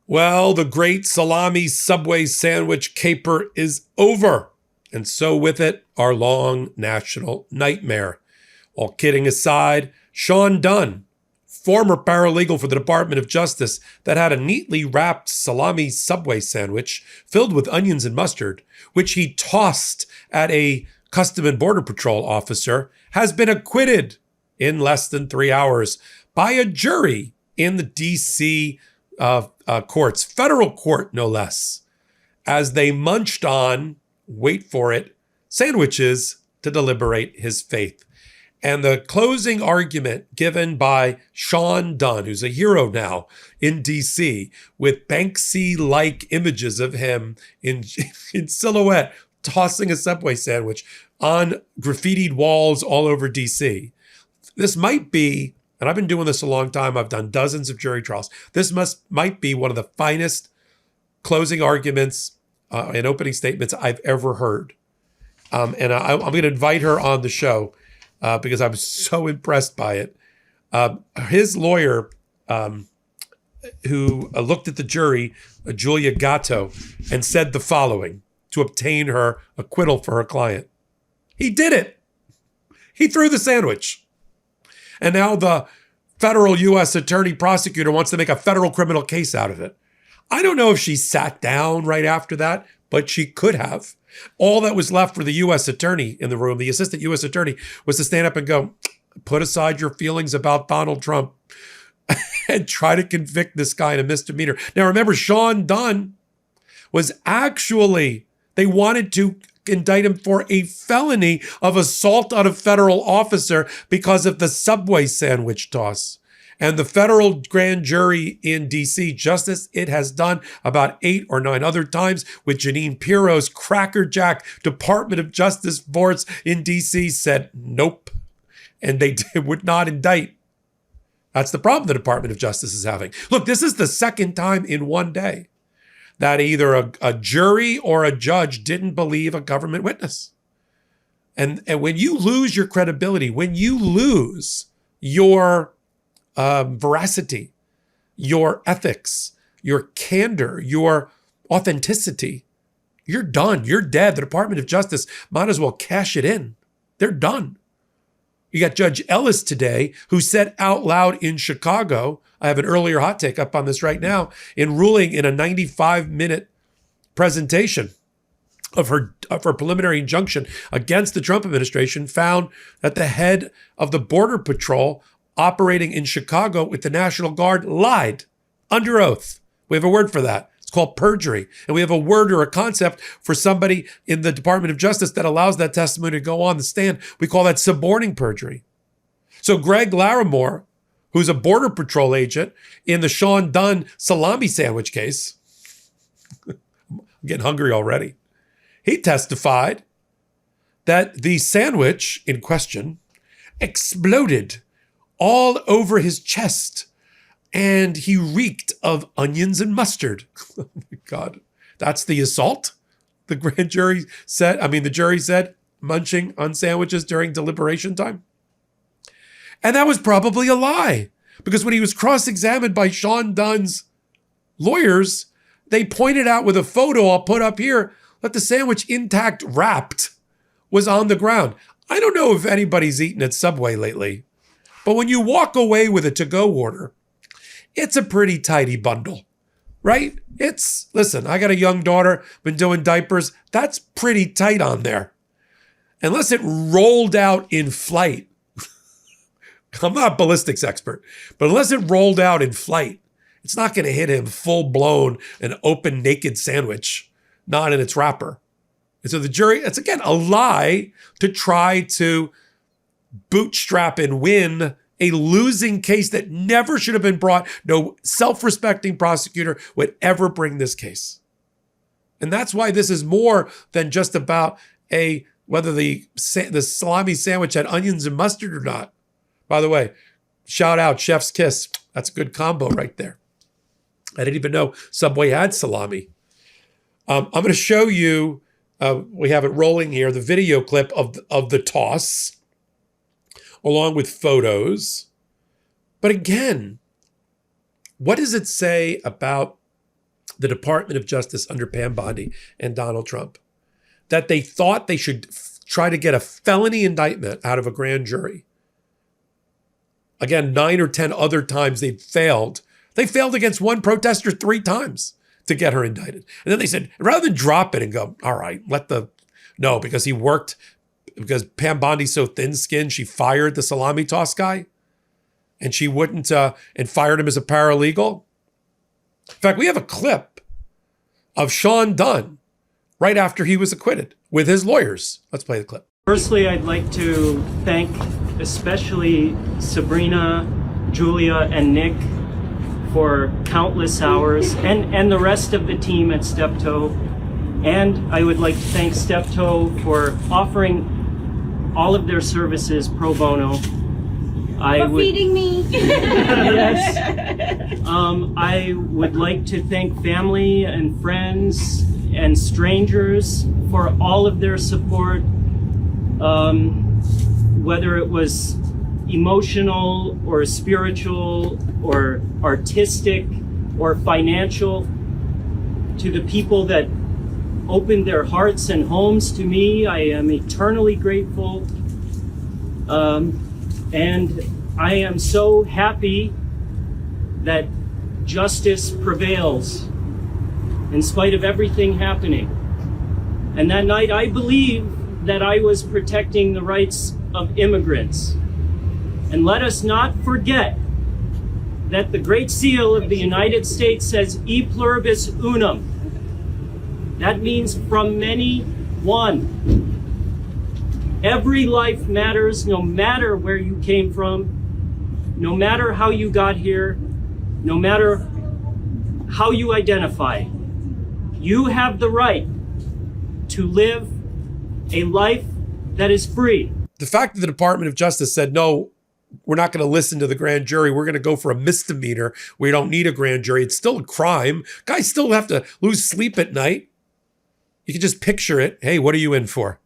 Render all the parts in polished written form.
Well, the great salami Subway sandwich caper is over. And so with it, our long national nightmare. All kidding aside, Sean Dunn, former paralegal for the Department of Justice that had a neatly wrapped salami Subway sandwich filled with onions and mustard, which he tossed at a Custom and Border Patrol officer, has been acquitted in less than 3 hours by a jury in the D.C. Courts, federal court no less, as they munched on, wait for it, sandwiches to deliberate his fate. And the closing argument given by Sean Dunn, who's a hero now in D.C., with Banksy-like images of him in silhouette, tossing a Subway sandwich on graffitied walls all over D.C. This might be, and I've been doing this a long time, I've done dozens of jury trials, this might be one of the finest closing arguments and opening statements I've ever heard. And I'm going to invite her on the show because I was so impressed by it. His lawyer, who looked at the jury, Julia Gatto, and said the following to obtain her acquittal for her client. He did it. He threw the sandwich. And now the federal U.S. attorney prosecutor wants to make a federal criminal case out of it. I don't know if she sat down right after that, but she could have. All that was left for the U.S. attorney in the room, the assistant U.S. attorney, was to stand up and go, put aside your feelings about Donald Trump and try to convict this guy in a misdemeanor. Now, remember, Sean Dunn was actually, they wanted to indict him for a felony of assault on a federal officer because of the Subway sandwich toss. And the federal grand jury in D.C., just as it has done about 8 or 9 other times with Jeanine Pirro's crackerjack Department of Justice force in D.C., said nope. And they would not indict. That's the problem the Department of Justice is having. Look, this is the second time in one day that either a jury or a judge didn't believe a government witness. And when you lose your credibility, when you lose your veracity, your ethics, your candor, your authenticity, you're done. You're dead. The Department of Justice might as well cash it in. They're done. You got Judge Ellis today, who said out loud in Chicago, I have an earlier hot take up on this right now, in ruling in a 95-minute presentation of her preliminary injunction against the Trump administration, found that the head of the Border Patrol operating in Chicago with the National Guard lied under oath. We have a word for that. It's called perjury. And we have a word or a concept for somebody in the Department of Justice that allows that testimony to go on the stand. We call that suborning perjury. So Greg Larimore, who's a Border Patrol agent in the Sean Dunn salami sandwich case, I'm getting hungry already, he testified that the sandwich in question exploded all over his chest, and he reeked of onions and mustard. Oh my God. That's the assault? The grand jury said, the jury said, munching on sandwiches during deliberation time. And that was probably a lie, because when he was cross-examined by Sean Dunn's lawyers, they pointed out with a photo I'll put up here that the sandwich, intact wrapped, was on the ground. I don't know if anybody's eaten at Subway lately, but when you walk away with a to-go order, it's a pretty tidy bundle, right? Listen, I got a young daughter, been doing diapers. That's pretty tight on there. Unless it rolled out in flight. I'm not a ballistics expert, but unless it rolled out in flight, it's not going to hit him full-blown, an open, naked sandwich, not in its wrapper. And so the jury, it's again a lie to try to bootstrap and win a losing case that never should have been brought. No self-respecting prosecutor would ever bring this case. And that's why this is more than just about whether the salami sandwich had onions and mustard or not. By the way, shout out Chef's Kiss. That's a good combo right there. I didn't even know Subway had salami. I'm going to show you, we have it rolling here, the video clip of the toss, along with photos. But again, what does it say about the Department of Justice under Pam Bondi and Donald Trump, that they thought they should try to get a felony indictment out of a grand jury. Again, 9 or 10 other times they failed. They failed against one protester 3 times to get her indicted. And then they said, rather than drop it and go, all right, no, because Pam Bondi's so thin-skinned, she fired the salami toss guy and she wouldn't, and fired him as a paralegal. In fact, we have a clip of Sean Dunn right after he was acquitted with his lawyers. Let's play the clip. Firstly, I'd like to thank especially Sabrina, Julia, and Nick for countless hours, and the rest of the team at Steptoe. And I would like to thank Steptoe for offering all of their services pro bono. Feeding me. Yes. I would like to thank family and friends and strangers for all of their support, whether it was emotional or spiritual or artistic or financial. To the people that opened their hearts and homes to me, I am eternally grateful. And I am so happy that justice prevails in spite of everything happening. And that night, I believe that I was protecting the rights of immigrants. And let us not forget that the Great Seal of the United States says e pluribus unum. That means from many, one. Every life matters, no matter where you came from, no matter how you got here, no matter how you identify. You have the right to live a life that is free. The fact that the Department of Justice said, no, we're not going to listen to the grand jury. We're going to go for a misdemeanor. We don't need a grand jury. It's still a crime. Guys still have to lose sleep at night. You can just picture it. Hey, what are you in for?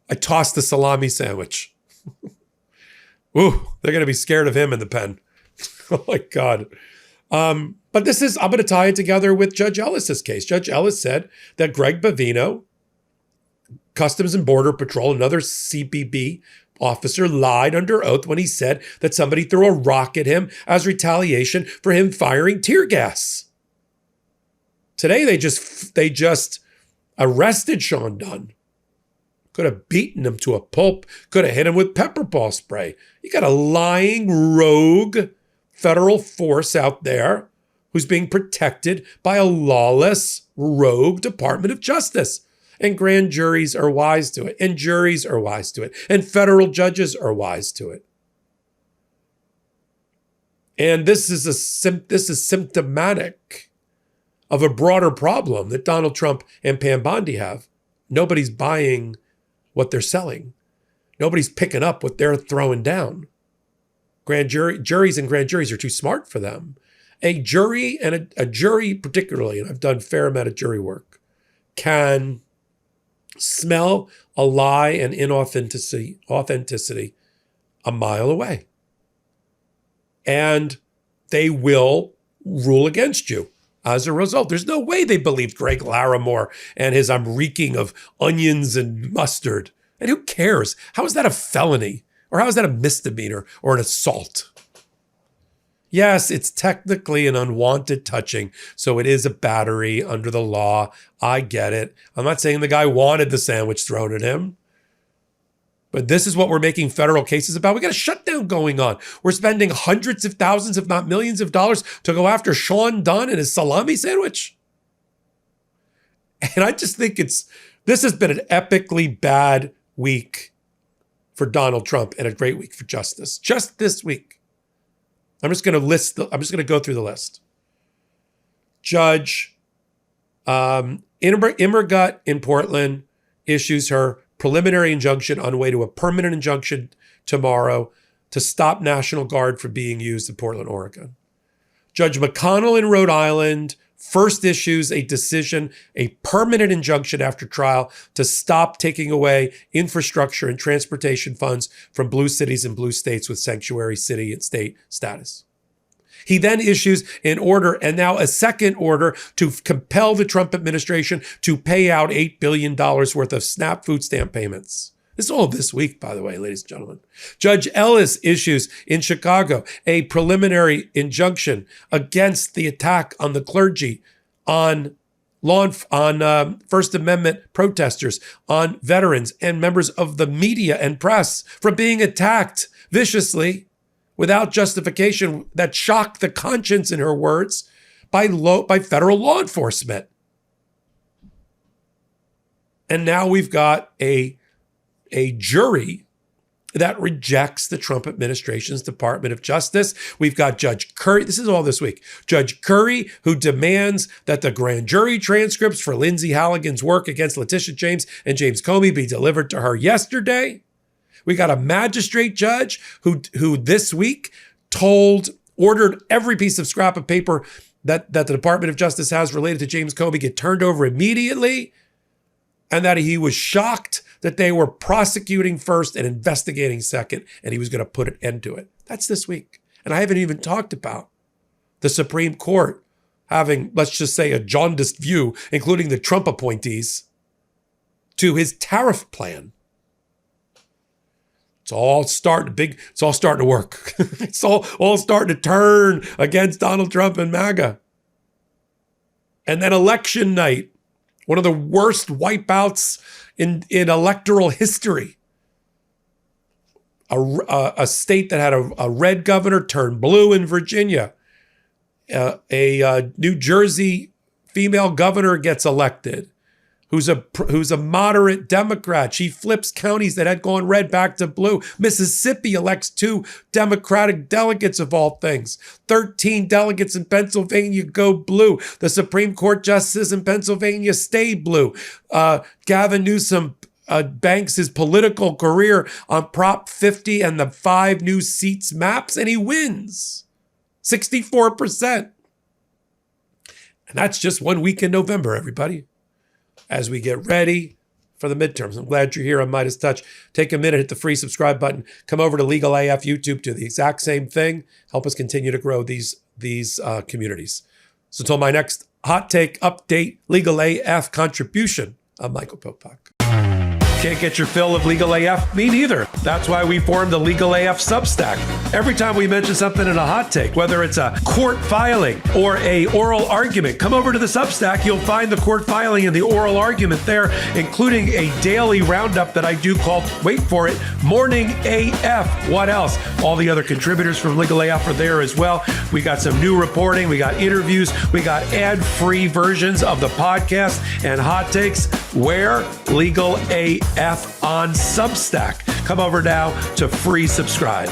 I tossed the salami sandwich. Ooh, they're going to be scared of him in the pen. Oh my God. But I'm going to tie it together with Judge Ellis's case. Judge Ellis said that Greg Bavino, Customs and Border Patrol, another CBP officer, lied under oath when he said that somebody threw a rock at him as retaliation for him firing tear gas. Today, they just arrested Sean Dunn. Could have beaten him to a pulp. Could have hit him with pepper ball spray. You got a lying, rogue federal force out there who's being protected by a lawless, rogue Department of Justice. And grand juries are wise to it. And juries are wise to it. And federal judges are wise to it. And this is symptomatic of a broader problem that Donald Trump and Pam Bondi have. Nobody's buying what they're selling. Nobody's picking up what they're throwing down. Juries and grand juries are too smart for them. A jury, and a jury particularly, and I've done a fair amount of jury work, can smell a lie and inauthenticity a mile away. And they will rule against you. As a result, there's no way they believed Greg Larimore and his "I'm reeking of onions and mustard." And who cares? How is that a felony? Or how is that a misdemeanor or an assault? Yes, it's technically an unwanted touching, so it is a battery under the law. I get it. I'm not saying the guy wanted the sandwich thrown at him. But this is what we're making federal cases about. We got a shutdown going on. We're spending hundreds of thousands, if not millions of dollars to go after Sean Dunn and his salami sandwich. And I just think this has been an epically bad week for Donald Trump and a great week for justice. Just this week. I'm just going to go through the list. Judge Immergut in Portland issues her preliminary injunction on the way to a permanent injunction tomorrow to stop National Guard from being used in Portland, Oregon. Judge McConnell in Rhode Island first issues a decision, a permanent injunction after trial to stop taking away infrastructure and transportation funds from blue cities and blue states with sanctuary city and state status. He then issues an order and now a second order to compel the Trump administration to pay out $8 billion worth of SNAP food stamp payments. This is all this week, by the way, ladies and gentlemen. Judge Ellis issues in Chicago a preliminary injunction against the attack on the clergy, on First Amendment protesters, on veterans and members of the media and press from being attacked viciously without justification that shocked the conscience, in her words, by federal law enforcement. And now we've got a jury that rejects the Trump administration's Department of Justice. We've got Judge Curry. This is all this week. Judge Curry, who demands that the grand jury transcripts for Lindsay Halligan's work against Letitia James and James Comey be delivered to her yesterday. We got a magistrate judge who this week ordered every piece of scrap of paper that the Department of Justice has related to James Comey get turned over immediately, and that he was shocked that they were prosecuting first and investigating second, and he was going to put an end to it. That's this week. And I haven't even talked about the Supreme Court having, let's just say, a jaundiced view, including the Trump appointees, to his tariff plan. It's all starting to work. It's all starting to turn against Donald Trump and MAGA. And then election night, one of the worst wipeouts in electoral history. A state that had a red governor turned blue in Virginia. A New Jersey female governor gets elected, who's a moderate Democrat. She flips counties that had gone red back to blue. Mississippi elects 2 Democratic delegates, of all things. 13 delegates in Pennsylvania go blue. The Supreme Court justices in Pennsylvania stay blue. Gavin Newsom banks his political career on Prop 50 and the 5 new seats maps, and he wins 64%. And that's just 1 week in November, everybody. As we get ready for the midterms. I'm glad you're here on MeidasTouch. Take a minute, hit the free subscribe button. Come over to Legal AF YouTube, do the exact same thing. Help us continue to grow these communities. So until my next hot take, update, Legal AF contribution, I'm Michael Popok. Can't get your fill of Legal AF? Me neither. That's why we formed the Legal AF Substack. Every time we mention something in a hot take, whether it's a court filing or a oral argument, come over to the Substack. You'll find the court filing and the oral argument there, including a daily roundup that I do called, wait for it, Morning AF. What else? All the other contributors from Legal AF are there as well. We got some new reporting. We got interviews. We got ad-free versions of the podcast and hot takes. Where? Legal AF on Substack. Come over now to free subscribe.